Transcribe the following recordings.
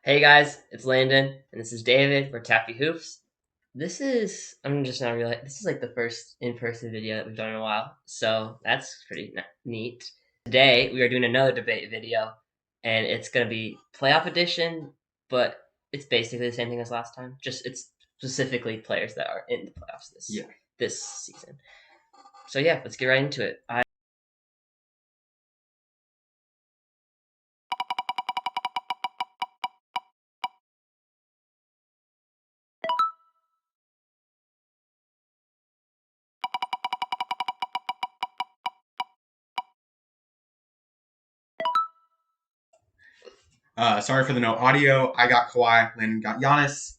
Hey guys, it's Landon, and this is David for Taffy Hoops. I'm just not realizing, this is like the first in person video that we've done in a while, so that's pretty neat. Today, we are doing another debate video, and it's going to be playoff edition, but it's basically the same thing as last time, just it's specifically players that are in the playoffs this season. So, yeah, let's get right into it. Sorry for the no audio. I got Kawhi. Landon got Giannis.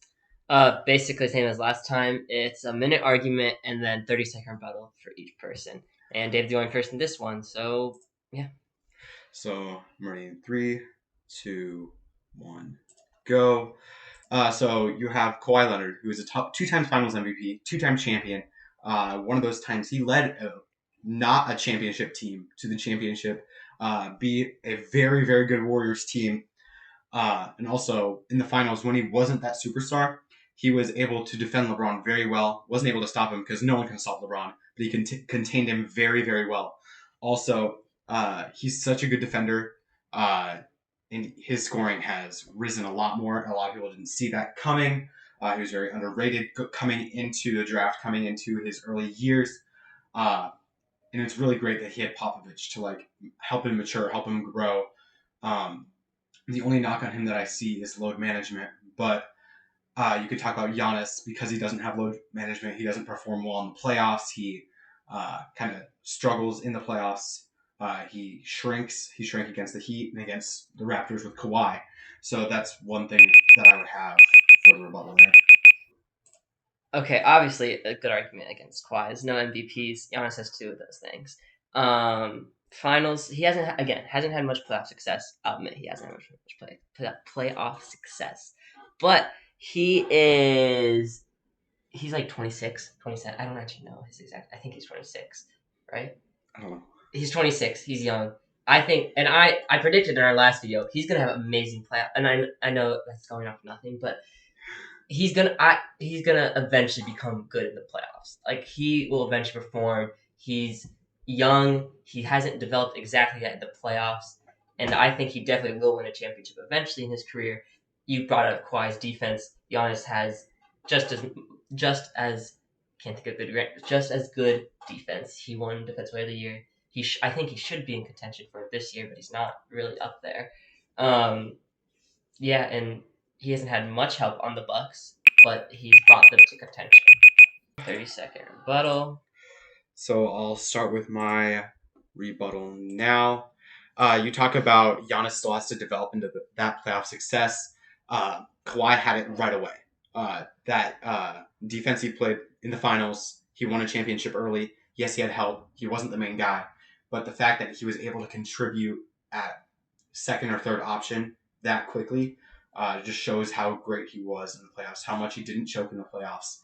Basically, same as last time. It's a minute argument and then 30-second rebuttal for each person. And Dave's going first in this one, so yeah. So I'm ready in 3, 2, 1, go. So you have Kawhi Leonard, who is a two-time Finals MVP, two-time champion. One of those times he led not a championship team to the championship. Be a very, very good Warriors team. And also in the finals, when he wasn't that superstar, he was able to defend LeBron very well. Wasn't able to stop him because no one can stop LeBron, but he contained him very, very well. Also, he's such a good defender, and his scoring has risen a lot more. A lot of people didn't see that coming. He was very underrated coming into the draft, coming into his early years. And it's really great that he had Popovich to like help him mature, help him grow. Um, the only knock on him that I see is load management. But you could talk about Giannis because he doesn't have load management. He doesn't perform well in the playoffs. He kind of struggles in the playoffs. He shrinks. He shrank against the Heat and against the Raptors with Kawhi. So that's one thing that I would have for the rebuttal there. Okay, obviously a good argument against Kawhi. There's no MVPs. Giannis has two of those things. Finals, he hasn't had much playoff success. I'll admit he hasn't had much playoff success, but he's like 26, 27. I don't actually know his exact. I think he's 26, right? I don't know. He's 26. He's young. I think, and I predicted in our last video he's gonna have amazing playoff. And I know that's going off nothing, but he's gonna eventually become good in the playoffs. Like he will eventually perform. He's young. He hasn't developed exactly yet in the playoffs, and I think he definitely will win a championship eventually in his career. You brought up Kawhi's defense. Giannis has just as can't think of good just as good defense. He won Defensive Player of the Year. I think he should be in contention for it this year, but he's not really up there. Yeah, and he hasn't had much help on the Bucks, but he's brought them to contention. 30-second rebuttal. So I'll start with my rebuttal now. You talk about Giannis still has to develop into that playoff success. Kawhi had it right away. That defense he played in the finals, he won a championship early. Yes, he had help. He wasn't the main guy. But the fact that he was able to contribute at second or third option that quickly just shows how great he was in the playoffs, how much he didn't choke in the playoffs.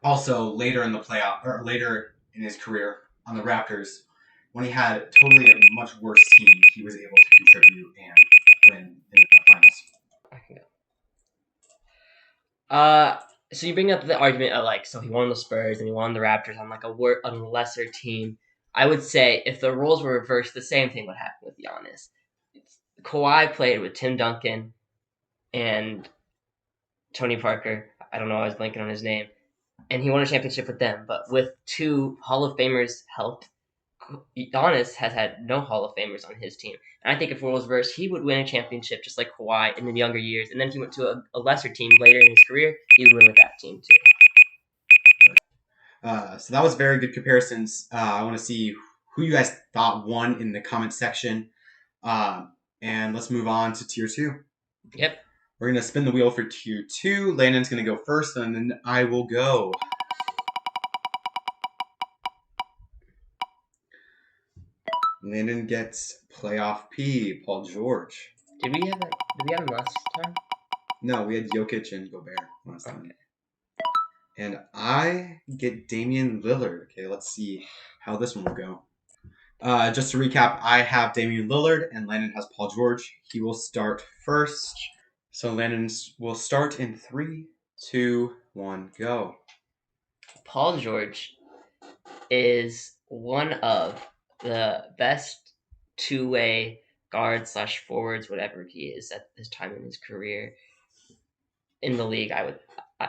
Also, later in the playoff or later in his career on the Raptors, when he had totally a much worse team, he was able to contribute and win in the finals. I can go. So you bring up the argument of like, so he won the Spurs and he won the Raptors on like a lesser team. I would say if the roles were reversed, the same thing would happen with Giannis. Kawhi played with Tim Duncan and Tony Parker. I don't know, I was blanking on his name. And he won a championship with them. But with two Hall of Famers helped, Giannis has had no Hall of Famers on his team. And I think if roles reversed, he would win a championship just like Kawhi in the younger years. And then he went to a lesser team later in his career, he would win with that team too. So that was very good comparisons. I want to see who you guys thought won in the comment section. And let's move on to tier 2. Yep. We're going to spin the wheel for tier 2. Landon's going to go first, and then I will go. Landon gets playoff P, Paul George. Did we have him last time? No, we had Jokic and Gobert last time. And I get Damian Lillard. Okay, let's see how this one will go. Just to recap, I have Damian Lillard and Landon has Paul George. He will start first. So Landon will start in 3, 2, 1, go. Paul George is one of the best two-way guards / forwards, whatever he is at this time in his career in the league.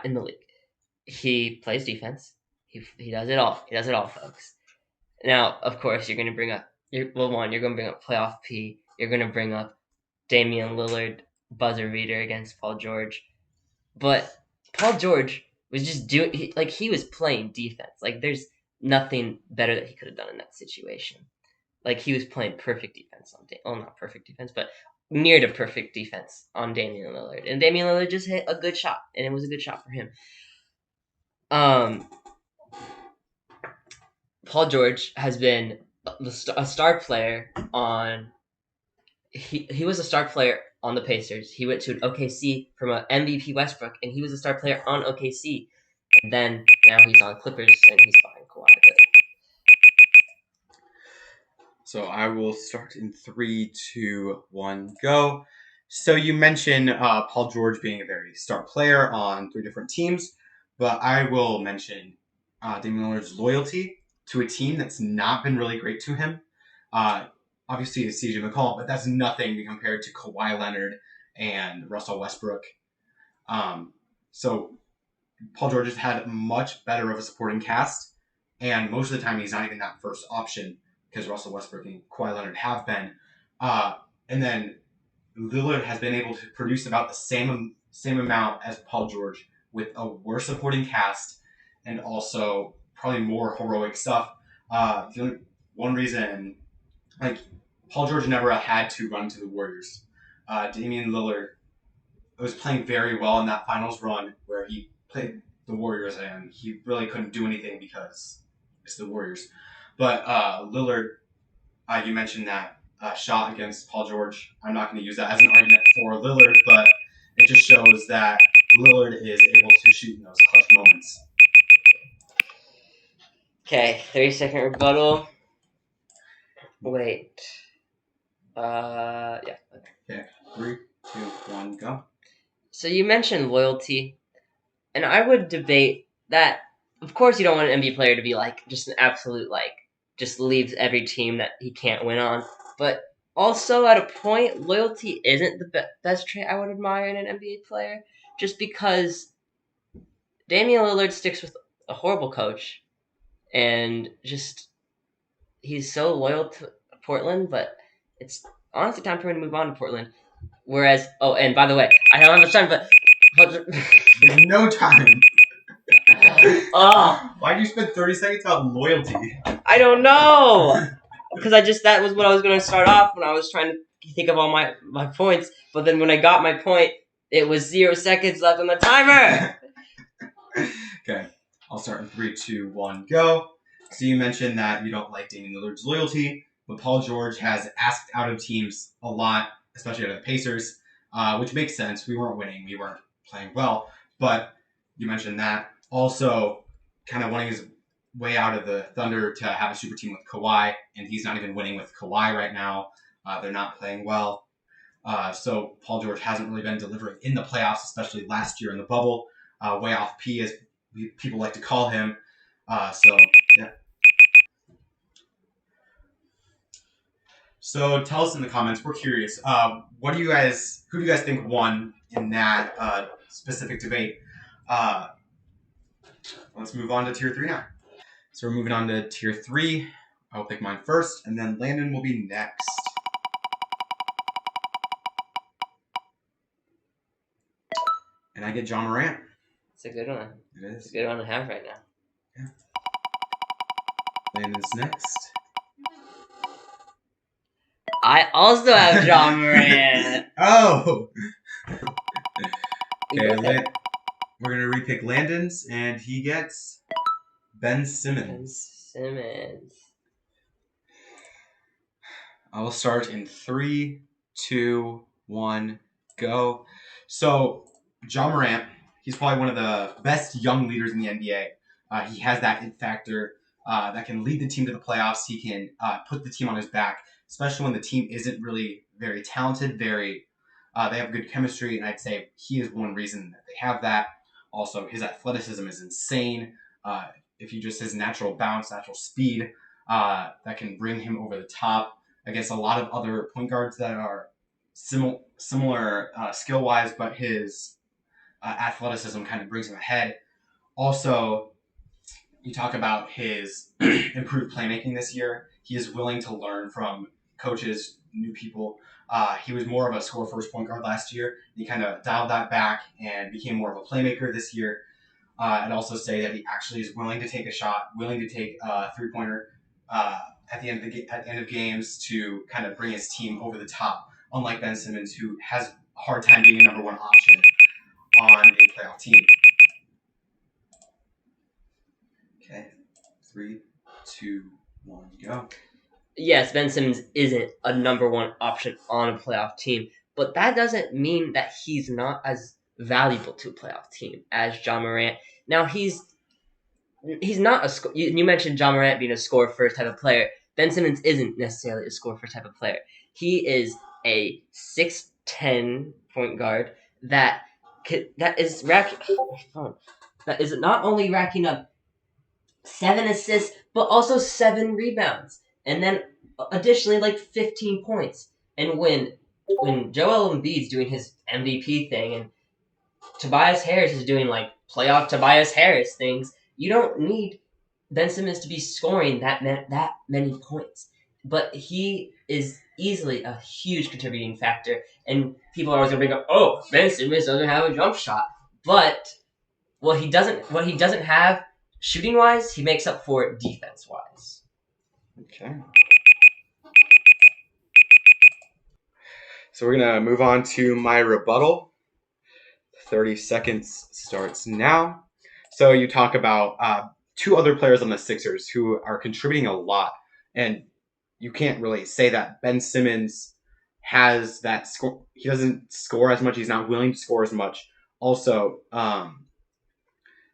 In the league, he plays defense. He does it all. He does it all, folks. Now, of course, you're going to bring up you're going to bring up playoff P. You're going to bring up Damian Lillard buzzer beater against Paul George, but Paul George was just he was playing defense. Like there's nothing better that he could have done in that situation. Like he was playing perfect defense on not perfect defense, but near to perfect defense on Damian Lillard, and Damian Lillard just hit a good shot, and it was a good shot for him. Paul George has been a star player on. He was a star player on the Pacers. He went to an OKC from an MVP Westbrook, and he was a star player on OKC. And then now he's on Clippers, and he's behind Kawhi. So I will start in 3, 2, 1, go. So you mentioned Paul George being a very star player on 3 different teams, but I will mention Damian Lillard's loyalty to a team that's not been really great to him. Obviously, it's CJ McCollum, but that's nothing compared to Kawhi Leonard and Russell Westbrook. So Paul George has had much better of a supporting cast, and most of the time he's not even that first option because Russell Westbrook and Kawhi Leonard have been. And then Lillard has been able to produce about the same amount as Paul George with a worse supporting cast and also probably more heroic stuff. The only one reason, like, Paul George never had to run to the Warriors. Damian Lillard was playing very well in that finals run where he played the Warriors and he really couldn't do anything because it's the Warriors. But Lillard, you mentioned that shot against Paul George. I'm not going to use that as an argument for Lillard, but it just shows that Lillard is able to shoot in those clutch moments. Okay, 30-second rebuttal. Wait. Yeah. Okay, 3, 2, 1, go. So you mentioned loyalty, and I would debate that. Of course, you don't want an NBA player to be like just an absolute just leaves every team that he can't win on. But also, at a point, loyalty isn't the best trait I would admire in an NBA player, just because Damian Lillard sticks with a horrible coach, and just he's so loyal to Portland, but it's honestly time for him to move on to Portland. Whereas, and by the way, I don't have much time, but there's no time. Oh, why did you spend 30 seconds on loyalty? I don't know, because that was what I was going to start off when I was trying to think of all my points. But then when I got my point, it was 0 seconds left on the timer. Okay, I'll start in 3, 2, 1, go. So you mentioned that you don't like Damian Lillard's loyalty, but Paul George has asked out of teams a lot, especially out of the Pacers, which makes sense. We weren't winning. We weren't playing well. But you mentioned that. Also, kind of wanting his way out of the Thunder to have a super team with Kawhi, and he's not even winning with Kawhi right now. They're not playing well. So Paul George hasn't really been delivering in the playoffs, especially last year in the bubble. Way off P, as people like to call him. Yeah. So tell us in the comments. We're curious. Who do you guys think won in that specific debate? Let's move on to tier 3 now. So we're moving on to tier 3. I'll pick mine first, and then Landon will be next. And I get Ja Morant. It's a good one. It is. It's a good one to have right now. Yeah. Landon's next. I also have Ja Morant. Oh! Okay, we're going to repick Landon's, and he gets Ben Simmons. I will start in 3, 2, 1, go. So, Ja Morant, he's probably one of the best young leaders in the NBA. He has that it factor that can lead the team to the playoffs. He can put the team on his back, especially when the team isn't really very talented, very They have good chemistry, and I'd say he is one reason that they have that. Also, his athleticism is insane. If you just his natural bounce, natural speed, that can bring him over the top against a lot of other point guards that are similar skill wise, but his athleticism kind of brings him ahead. Also, you talk about his improved playmaking this year. He is willing to learn from coaches, new people. He was more of a score first point guard last year. He kind of dialed that back and became more of a playmaker this year. I'd also say that he actually is willing to take a shot, willing to take a 3-pointer at the end of games to kind of bring his team over the top. Unlike Ben Simmons, who has a hard time being a number one option on a playoff team. Okay, 3, 2, 1, go. Yes, Ben Simmons isn't a number one option on a playoff team, but that doesn't mean that he's not as valuable to a playoff team as Ja Morant. Now, he's not a you mentioned Ja Morant being a score first type of player. Ben Simmons isn't necessarily a score first type of player. He is a 6'10" point guard that is not only racking up 7 assists, but also 7 rebounds. And then additionally, like 15 points. And when Joel Embiid's doing his MVP thing and Tobias Harris is doing like playoff Tobias Harris things, you don't need Ben Simmons to be scoring that many points. But he is easily a huge contributing factor. And people are always going to bring up, oh, Ben Simmons doesn't have a jump shot. But what he doesn't have shooting wise, he makes up for it defense wise. Okay. So we're going to move on to my rebuttal. 30 seconds starts now. So you talk about 2 other players on the Sixers who are contributing a lot. And you can't really say that Ben Simmons has that score. He doesn't score as much. He's not willing to score as much. Also,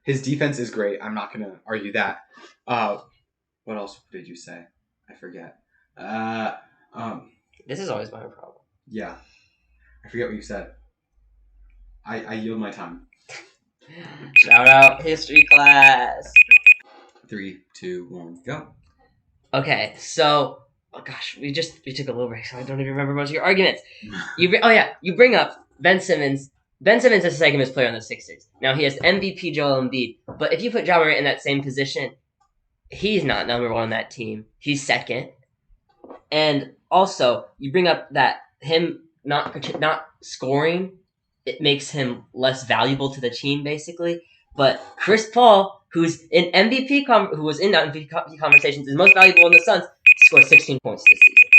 his defense is great. I'm not going to argue that. What else did you say? I forget. This is always my problem. Yeah. I forget what you said. I yield my time. Shout out history class. 3, 2, 1, go. Okay, so we took a little break, so I don't even remember most of your arguments. You bring up Ben Simmons. Ben Simmons is the second best player on the Sixers. Now he has MVP Joel Embiid, but if you put Ja Morant in that same position, he's not number one on that team. He's second. And also, you bring up that him not scoring, it makes him less valuable to the team, basically. But Chris Paul, who was in MVP conversations, is most valuable in the Suns, scored 16 points this season.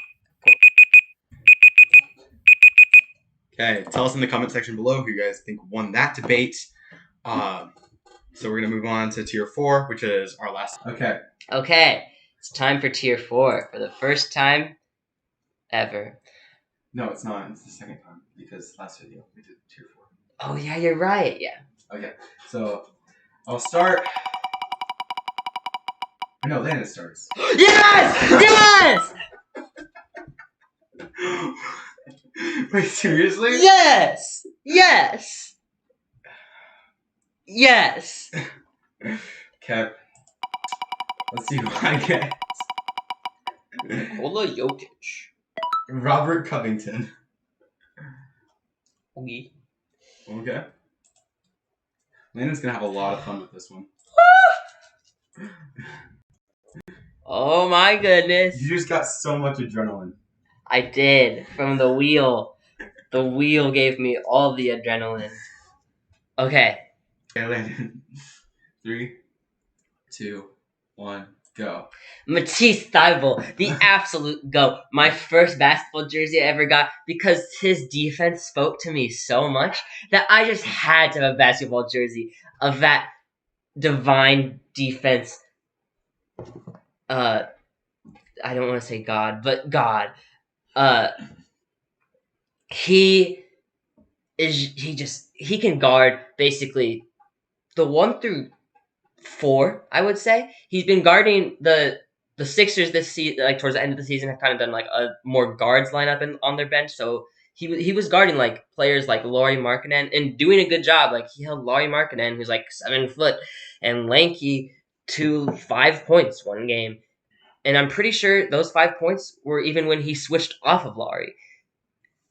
Okay, tell us in the comment section below who you guys think won that debate. So we're going to move on to Tier 4, which is our last. Okay, it's time for Tier 4 for the first time ever. No, it's not. It's the second time because last video we did Tier 4. Oh, yeah, you're right. Yeah. Okay, so I'll start. No, Landon starts. Yes! Wait, seriously? Yes! Okay. Let's see who I get. Nikola Jokic. Robert Covington. Okay. Okay. Landon's gonna have a lot of fun with this one. Oh my goodness. You just got so much adrenaline. I did. From the wheel. The wheel gave me all the adrenaline. Okay. Okay, Landon. 3, 2, 1, go. Matisse Thybulle, the absolute GOAT. My first basketball jersey I ever got because his defense spoke to me so much that I just had to have a basketball jersey of that divine defense. I don't want to say God, but God. He can guard basically the 1 through 4, I would say. He's been guarding the Sixers this season, like towards the end of the season, have kind of done like a more guards lineup on their bench. So he was guarding like players like Lauri Markkanen and doing a good job. Like he held Lauri Markkanen, who's like 7 foot and lanky, to 5 points one game. And I'm pretty sure those 5 points were even when he switched off of Lauri.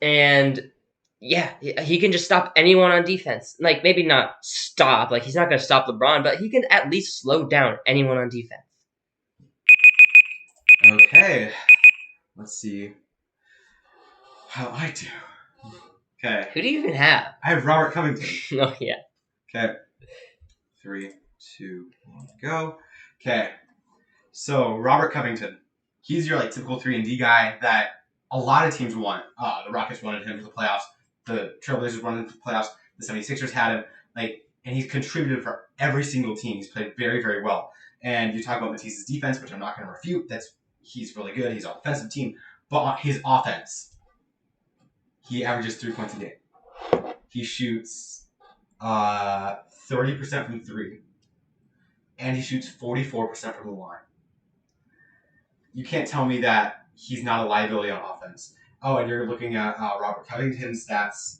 And yeah, he can just stop anyone on defense. Like maybe not stop, like he's not going to stop LeBron, but he can at least slow down anyone on defense. Okay, let's see how I do. Okay. Who do you even have? I have Robert Covington. Oh yeah. Okay. 3, 2, 1, go. Okay. So Robert Covington, he's your like typical 3-and-D guy that a lot of teams want. The Rockets wanted him for the playoffs. The Trailblazers wanted him for the playoffs. The 76ers had him. And he's contributed for every single team. He's played very, very well. And you talk about Matisse's defense, which I'm not going to refute. He's really good. He's an offensive team. But his offense, he averages 3 points a game. He shoots 30% from 3. And he shoots 44% from the line. You can't tell me that he's not a liability on offense. Oh, and you're looking at Robert Covington's stats.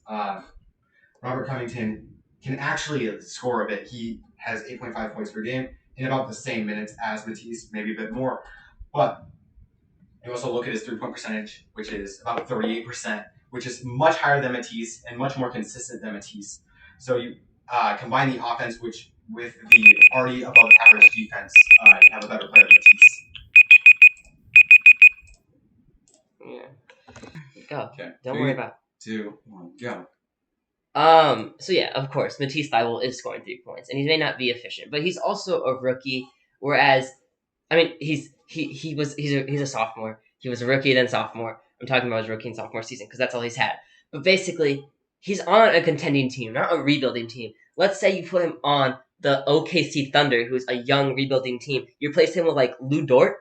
Robert Covington can actually score a bit. He has 8.5 points per game in about the same minutes as Matisse, maybe a bit more. But you also look at his 3-point percentage, which is about 38%, which is much higher than Matisse and much more consistent than Matisse. So you combine the offense with the already above average defense, you have a better player than Matisse. Yeah. Go. Okay. Don't worry about it. 2, 1, go. So yeah, of course, Matisse Thybulle is scoring 3 points, and he may not be efficient, but he's also a rookie. Whereas, I mean, he's a sophomore. He was a rookie then sophomore. I'm talking about his rookie and sophomore season because that's all he's had. But basically, he's on a contending team, not a rebuilding team. Let's say you put him on the OKC Thunder, who's a young rebuilding team. You replace him with like Lou Dort.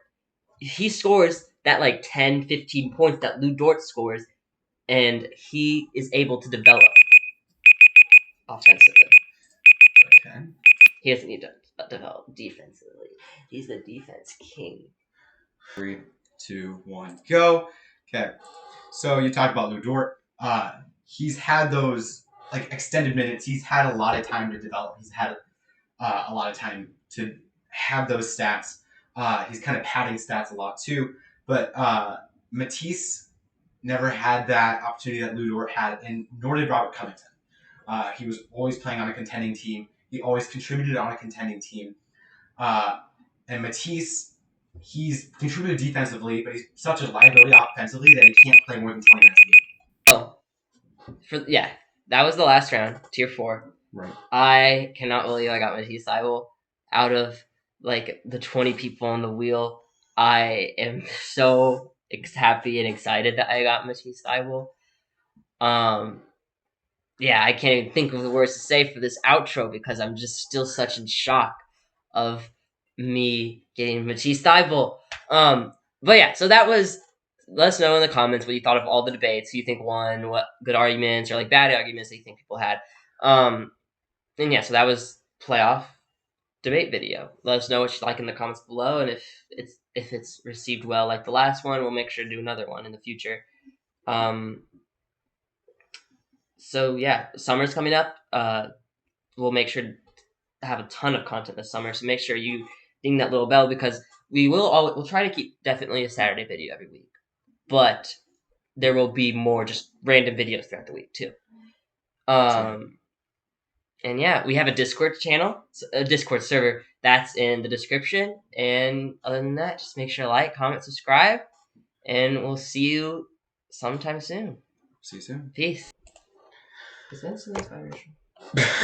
He scores that like 10, 15 points that Lou Dort scores, and he is able to develop offensively. Okay. He doesn't need to develop defensively. He's the defense king. 3, 2, 1, go. Okay. So you talked about Lou Dort. He's had those like extended minutes. He's had a lot of time to develop. He's had a lot of time to have those stats. He's kind of padding stats a lot too. But Matisse never had that opportunity that Lou Dort had, and nor did Robert Covington. He was always playing on a contending team. He always contributed on a contending team. And Matisse, he's contributed defensively, but he's such a liability offensively that he can't play more than 20 minutes a game. Oh, that was the last round, tier 4. Right. I cannot believe I got Matisse Thybulle out of like the 20 people on the wheel. I am so happy and excited that I got Matisse Thybulle. Yeah, I can't even think of the words to say for this outro because I'm just still such in shock of me getting Matisse Thybulle. But yeah, so that was. Let us know in the comments what you thought of all the debates, who you think won, what good arguments or like bad arguments that you think people had. And yeah, so that was playoff debate video. Let us know what you like in the comments below, and if it's received well like the last one, we'll make sure to do another one in the future. So yeah, summer's coming up. We'll make sure to have a ton of content this summer. So make sure you ding that little bell because we'll try to keep definitely a Saturday video every week, but there will be more just random videos throughout the week too. And yeah, we have a Discord channel, a Discord server that's in the description. And other than that, just make sure to like, comment, subscribe, and we'll see you sometime soon. See you soon. Peace. Is that so inspirational?